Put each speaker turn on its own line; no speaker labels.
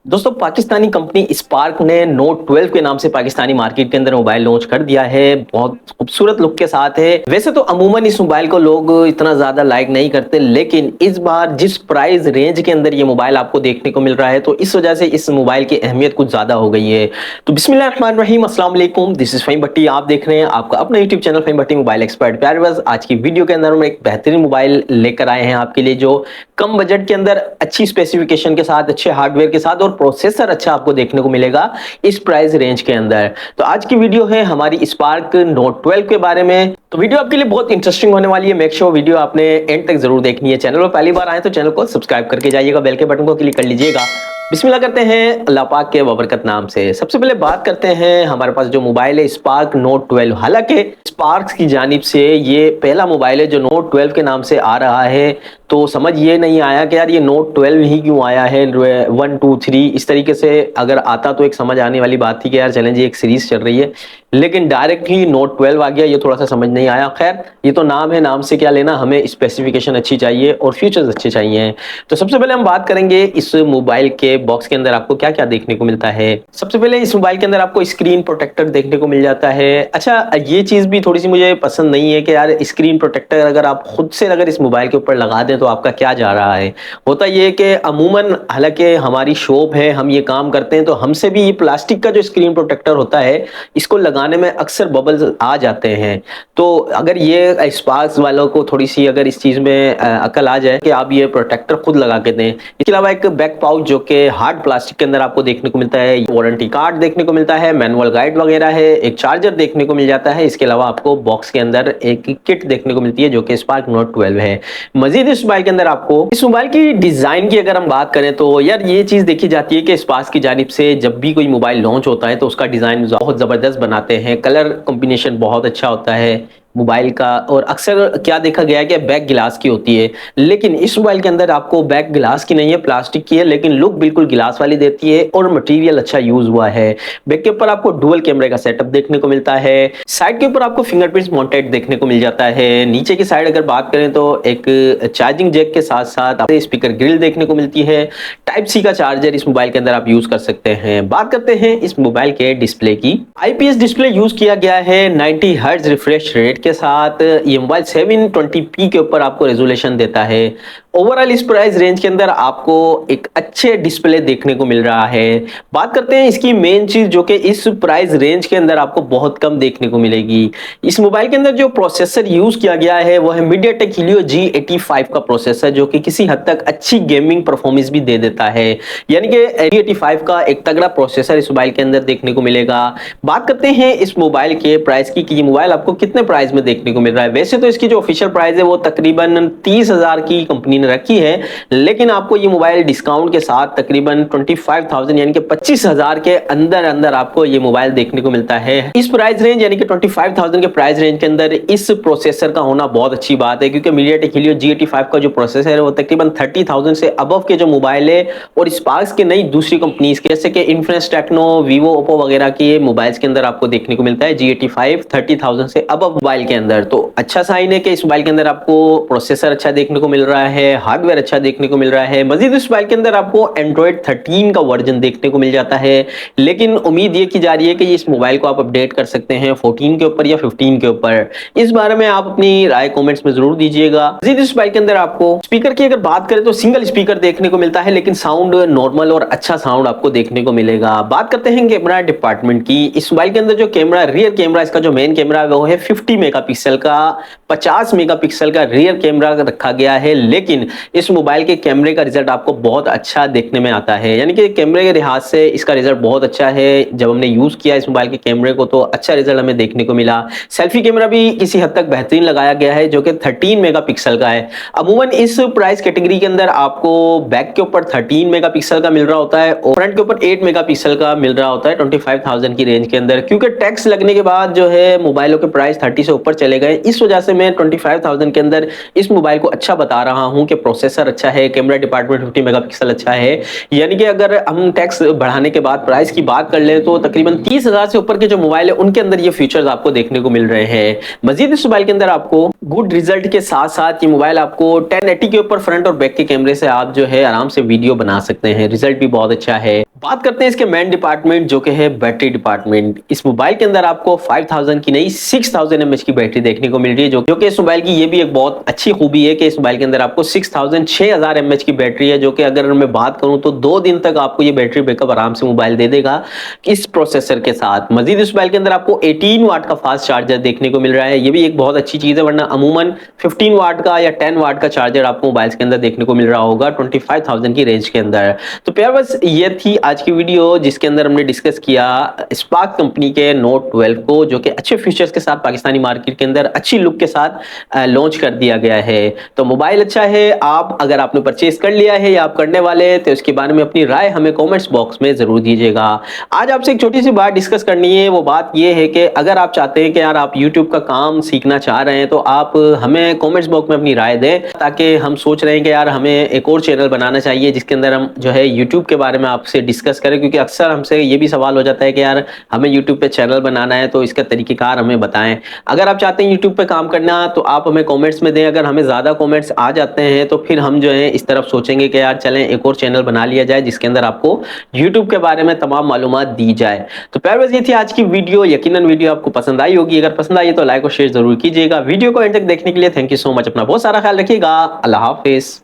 दोस्तों Pakistani company spark ने note 12 के नाम से पाकिस्तानी मार्केट के अंदर मोबाइल लॉन्च कर दिया है। बहुत खूबसूरत लुक के साथ है। वैसे तो अमूमन इस मोबाइल को लोग इतना ज्यादा लाइक नहीं करते, लेकिन इस बार जिस प्राइस रेंज के अंदर ये मोबाइल आपको देखने को मिल रहा है, तो इस वजह से इस मोबाइल की अहमियत कुछ ज्यादा हो गई है। तो बिस्मिल्लाहिर्रहमानिर्रहीम, अस्सलाम वालेकुम, दिस इज फहीम भट्टी। आप देख रहे हैं आपका अपना यूट्यूब चैनल फहीम भट्टी मोबाइल एक्सपर्ट। प्यारे बस आज की वीडियो के अंदर हम एक बेहतरीन मोबाइल लेकर आए हैं आपके लिए, जो कम बजट के अंदर अच्छी स्पेसिफिकेशन के साथ, अच्छे हार्डवेयर के साथ और प्रोसेसर अच्छा आपको देखने को मिलेगा इस प्राइस रेंज के अंदर। तो आज की वीडियो है हमारी स्पार्क नोट 12 के बारे में। तो वीडियो आपके लिए बहुत इंटरेस्टिंग होने वाली है। मेक श्योर वीडियो आपने एंड तक जरूर देखनी है। चैनल पर पहली बार आए तो चैनल को सब्सक्राइब करके जाइएगा, बेल के बटन को क्लिक कर लीजिएगा। बिस्मिल्लाह करते हैं अल्लाह पाक के बबरकत नाम से। सबसे पहले बात करते हैं हमारे पास जो मोबाइल है स्पार्क नोट 12। हालांकि स्पार्क की जानिब से ये पहला मोबाइल है जो नोट 12 के नाम से आ रहा है। तो समझ ये नहीं आया कि यार ये नोट 12 ही क्यों आया है, 1 2 3 इस तरीके से अगर आता तो एक समझ आने वाली बात थी कि यार चलें जी एक सीरीज चल रही है, लेकिन डायरेक्ट ही नोट 12 आ गया। ये थोड़ा सा समझ नहीं आया। खैर ये तो नाम है, नाम से क्या लेना, हमें स्पेसिफिकेशन अच्छी चाहिए और फीचर्स अच्छे चाहिए। तो सबसे पहले हम बात करेंगे इस मोबाइल के बॉक्स के अंदर आपको क्या क्या देखने को मिलता है। सबसे पहले इस मोबाइल के अंदर आपको स्क्रीन प्रोटेक्टर देखने को मिल जाता है। अच्छा ये चीज भी थोड़ी सी मुझे पसंद नहीं है कि यार स्क्रीन प्रोटेक्टर अगर आप खुद से अगर इस मोबाइल के ऊपर लगा दें तो आपका क्या जा रहा है। होता ये कि अमूमन हालांकि हमारी शॉप है, हम ये काम करते हैं, तो हमसे भी ये प्लास्टिक का जो स्क्रीन प्रोटेक्टर होता है इसको लगाने में अक्सर बबल्स आ जाते हैं। तो अगर ये स्पार्क्स वालों को थोड़ी सी अगर इस चीज में अकल आ जाए कि आप ये प्रोटेक्टर खुद लगा के दें। इसके अलावा एक बैक पाउच जो कि हार्ड प्लास्टिक के अंदर आपको देखने को मिलता है, वारंटी कार्ड देखने को मिलता है, मैनुअल गाइड वगैरह है, एक चार्जर देखने को मिल जाता है। इसके अलावा आपको बॉक्स के अंदर एक किट देखने को मिलती है जो कि स्पार्क नोट 12 है। मजीद इस मोबाइल के अंदर आपको इस मोबाइल की डिजाइन की अगर हम बात करें तो यार ये चीज देखी जाती है कि स्पार्क की जानिब से जब भी कोई मोबाइल लॉन्च होता है तो उसका डिजाइन बहुत जबरदस्त बनाते हैं। कलर कॉम्बिनेशन बहुत अच्छा होता है मोबाइल का, और अक्सर क्या देखा गया है कि बैक गिलास की होती है, लेकिन इस मोबाइल के अंदर आपको बैक गिलास की नहीं है, प्लास्टिक की है, लेकिन लुक बिल्कुल गिलास वाली देती है और मटेरियल अच्छा यूज हुआ है। बैक के ऊपर आपको डुअल कैमरे का सेटअप देखने को मिलता है। साइड के ऊपर आपको फिंगरप्रिंट माउंटेड देखने को मिल जाता है। नीचे की साइड अगर बात करें तो एक चार्जिंग जैक के साथ साथ आपको स्पीकर ग्रिल देखने को मिलती है। टाइप सी का चार्जर इस मोबाइल के अंदर आप यूज कर सकते हैं। बात करते हैं इस मोबाइल के डिस्प्ले की। आईपीएस डिस्प्ले यूज किया गया है 90 हर्ट्ज रिफ्रेश रेट के साथ। ये मोबाइल 720p के ऊपर आपको रेजोल्यूशन देता है। ओवरऑल इस प्राइस रेंज के अंदर आपको एक अच्छे डिस्प्ले देखने को मिल रहा है। बात करते हैं इसकी मेन चीज जो कि इस प्राइस रेंज के अंदर आपको बहुत कम देखने को मिलेगी। इस मोबाइल के अंदर जो प्रोसेसर यूज किया गया है वो है मीडियाटेक हीलियो G85 का प्रोसेसर, जो कि किसी हद तक अच्छी गेमिंग परफॉर्मेंस भी दे देता है। यानी कि G85 का एक तगड़ा प्रोसेसर इस मोबाइल के अंदर देखने को मिलेगा। बात करते हैं इस मोबाइल के प्राइस की कि ये मोबाइल आपको कितने प्राइस में देखने को मिल रहा है। वैसे तो इसकी जो ऑफिशियल प्राइस है वो तकरीबन 30,000 की कंपनी ने रखी है, लेकिन आपको ये मोबाइल डिस्काउंट के साथ तकरीबन 25,000 यानी कि 25,000 के अंदर अंदर आपको ये मोबाइल देखने को मिलता है। इस प्राइस रेंज यानी कि 25,000 के प्राइस रेंज के अंदर इस प्रोसेसर का होना बहुत अच्छी बात है, क्योंकि मीडियाटेक हीलियो G85 का जो प्रोसेसर है वो तकरीबन 30,000 से अबव के जो मोबाइल है और स्पार्क्स के नई दूसरी कंपनीज के जैसे कि इन्फिनिक्स, टेक्नो, वीवो, ओप्पो वगैरह के मोबाइल्स के अंदर आपको देखने को मिलता है G85 30,000 से अबव मोबाइल के अंदर। तो अच्छा साइन है कि इस मोबाइल के अंदर आपको प्रोसेसर अच्छा देखने को मिल रहा है, हार्डवेयर अच्छा देखने को मिल रहा है। मजीद इस मोबाइल के अंदर आपको एंड्रॉइड 13 का वर्जन देखने को मिल जाता है, लेकिन उम्मीद ये की जा रही है कि इस मोबाइल को आप अपडेट कर सकते हैं 14 के ऊपर या 15 के ऊपर। इस बारे में आप अपनी राय कमेंट्स में जरूर दीजिएगा। मजीद इस मोबाइल के अंदर आपको स्पीकर की अगर बात करें तो सिंगल स्पीकर देखने को मिलता है, लेकिन साउंड नॉर्मल और अच्छा साउंड आपको देखने को मिलेगा। बात करते हैं कैमरा डिपार्टमेंट की। इस मोबाइल के अंदर जो कैमरा, रियर कैमरा, इसका जो मेन कैमरा है वो है 50 मेगापिक्सल का। 50 मेगापिक्सल का रियर कैमरा रखा गया है, लेकिन इस मोबाइल के कैमरे का रिजल्ट आपको बहुत अच्छा देखने में आता है। यानी कि कैमरे के लिहाज से इसका रिजल्ट बहुत अच्छा है। जब हमने यूज किया इस मोबाइल के कैमरे को तो अच्छा रिजल्ट हमें देखने को मिला। सेल्फी कैमरा भी किसी हद तक बेहतरीन लगाया गया है जो कि 13 मेगापिक्सल का है। अमूमन इस प्राइस कैटेगरी के अंदर आपको बैक के ऊपर 13 मेगापिक्सल का मिल रहा होता है और फ्रंट के ऊपर 8 मेगापिक्सल का मिल रहा होता है 25,000 की रेंज के अंदर। क्योंकि टैक्स लगने के बाद जो है मोबाइलों के प्राइस 30 से ऊपर चले गए, इस वजह से मैं 25,000 के अंदर इस मोबाइल को अच्छा बता रहा हूं कि प्रोसेसर अच्छा है, कैमरा डिपार्टमेंट 50 मेगापिक्सल अच्छा है। यानी कि अगर हम टैक्स बढ़ाने के बाद प्राइस की बात कर लें तो तकरीबन 30,000 से ऊपर के जो मोबाइल है उनके अंदर ये फीचर्स आपको देखने को मिल रहे हैं। मजीद इस मोबाइल के अंदर आपको गुड रिजल्ट के साथ साथ ये मोबाइल आपको 1080 के ऊपर फ्रंट और बैक के कैमरे से आप जो है आराम से वीडियो बना सकते हैं। रिजल्ट भी बहुत अच्छा है। बात करते हैं इसके मेन डिपार्टमेंट जो कि है बैटरी डिपार्टमेंट। इस मोबाइल के अंदर आपको 5000 की नहीं 6000 एमएच की बैटरी देखने को मिल रही है, जो कि इस मोबाइल की ये भी एक बहुत अच्छी खूबी है कि इस मोबाइल के अंदर आपको 6000 एमएच की बैटरी है, जो कि अगर मैं बात करूं तो 2 दिन तक आपको ये बैटरी बैकअप आराम से मोबाइल दे देगा इस प्रोसेसर के साथ। मजीद इस मोबाइल के अंदर आपको 18 वाट का फास्ट चार्जर देखने को मिल रहा है, ये भी एक बहुत अच्छी चीज है, वरना अमूमन 15 वाट का या 10 वाट का चार्जर आपको मोबाइल के अंदर देखने को मिल रहा होगा 25,000 की रेंज के अंदर। तो प्यार बस ये थी आज की वीडियो जिसके अंदर हमने डिस्कस किया स्पार्क कंपनी के नोट 12 को, जो कि अच्छे फीचर्स के साथ पाकिस्तानी मार्केट के अंदर अच्छी लुक के साथ लॉन्च कर दिया गया है। तो मोबाइल अच्छा है, आप अगर आपने परचेज कर लिया है या आप करने वाले हैं तो इसके बारे में अपनी राय हमें कमेंट्स बॉक्स में जरूर दीजिएगा। आज आपसे एक छोटी सी बात डिस्कस करनी है, वो बात ये है कि अगर आप चाहते हैं कि यार आप यूट्यूब का काम सीखना चाह रहे हैं तो आप हमें कमेंट्स बॉक्स में अपनी राय दें, ताकि हम सोच रहे हैं कि यार हमें एक और चैनल बनाना चाहिए जिसके अंदर हम जो है यूट्यूब के बारे में आपसे डिस्कस करें, क्योंकि अक्सर हमसे ये भी सवाल हो जाता है कि यार हमें यूट्यूब पे चैनल बनाना है तो इसका तरीकेकार हमें बताएं। अगर आप चाहते हैं यूट्यूब पे काम करना तो आप हमें कमेंट्स में दें, अगर हमें ज़्यादा कमेंट्स आ जाते हैं तो फिर हम जो है इस तरफ सोचेंगे कि यार चलें एक और चैनल बना लिया जाए जिसके अंदर आपको यूट्यूब के बारे में तमाम मालूमात दी जाए। तो प्यार बस ये थी आज की वीडियो, यकीनन वीडियो आपको पसंद आई होगी, अगर पसंद आई तो लाइक और शेयर जरूर कीजिएगा। वीडियो को एंड तक देखने के लिए थैंक यू सो मच, अपना बहुत सारा ख्याल रखिएगा, अल्लाह हाफिज।